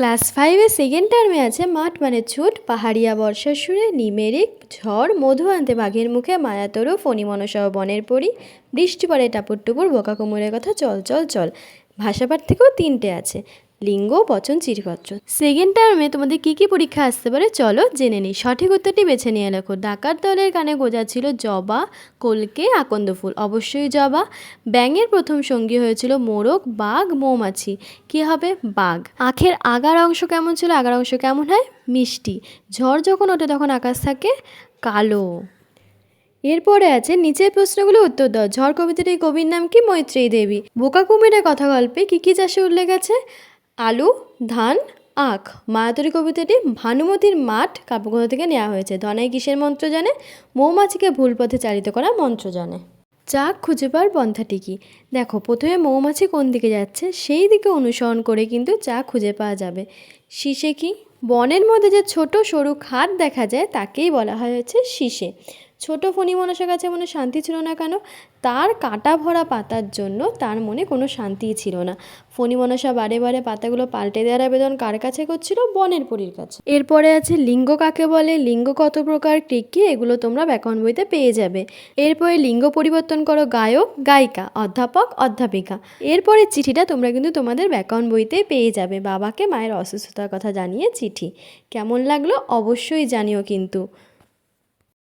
Class 5-এর second টার্মে আছে মাঠ মানে ছুট, পাহাড়িয়া বর্ষার সুরে, নিমেরিক, ঝড়, মধু আনতে বাঘের মুখে, মায়াতরু, ফণিমনসহ বনের পরী, বৃষ্টি পড়ে টাপুর টুপুর, বোকা কুমোরের কথা, চল চল চল। ভাষাপাঠ থেকেও 3টে আছে, লিঙ্গ, বচন, চিঠিপত্র। সেকেন্ড টার্মে তোমাদের কী কী পরীক্ষা আসতে পারে চলো জেনে নিই। সঠিক উত্তরটি বেছে নিয়ে লেখো। ডাকাত দলের কানে গোজা ছিল জবা, কলকে, আকন্দ ফুল। অবশ্যই জবা। ব্যাঙের প্রথম সঙ্গী হয়েছিল মোরগ, বাঘ, মৌমাছি। কী হবে? বাঘ। আখের আগার অংশ কেমন ছিল? আগার অংশ কেমন হয়? মিষ্টি। ঝড় যখন ওঠে তখন আকাশ থাকে কালো। এরপরে আছে নিচের প্রশ্নগুলো উত্তর দাও। ঝড় কবিতাটির কবির নাম কি? মৈত্রেয়ী দেবী। বোকা কুমিরের কথা গল্পে কী কী চাষে উল্লেখ আছে? আলু, ধান, আখ। মায়াতরী কবিতাটি ভানুমতির মাঠ কাব্যগ্রন্থ থেকে নেওয়া হয়েছে। ধনাই কিসের মন্ত্র জানে? মৌমাছিকে ভুল পথে চালিত করা মন্ত্র জানে। চাক খুঁজে পাওয়ার পন্থাটি কী? দেখো, প্রথমে মৌমাছি কোন দিকে যাচ্ছে সেই দিকে অনুসরণ করে কিন্তু চাক খুঁজে পাওয়া যাবে। শিশে কি? বনের মধ্যে যে ছোট সরু খাদ দেখা যায় তাকেই বলা হয় হচ্ছে শিশে। ছোট ফণিমনসা গাছে মনে শান্তি ছিল না কেন? তার কাঁটা ভরা পাতার জন্য তার মনে কোনো শান্তিই ছিল না। ফণিমনসা বারে বারে পাতাগুলো পাল্টে দেওয়ার আবেদন কার কাছে করছিল? বনের পরীর কাছে। এরপরে আছে লিঙ্গ কাকে বলে, লিঙ্গ কত প্রকার, কী কী, এগুলো তোমরা ব্যাকরণ বইতে পেয়ে যাবে। এরপরে লিঙ্গ পরিবর্তন করো গায়ক, গায়িকা, অধ্যাপক, অধ্যাপিকা। এরপরে চিঠিটা তোমরা কিন্তু তোমাদের ব্যাকরণ বইতে পেয়ে যাবে। বাবাকে মায়ের অসুস্থতার কথা জানিয়ে চিঠি। কেমন লাগলো অবশ্যই জানিও কিন্তু।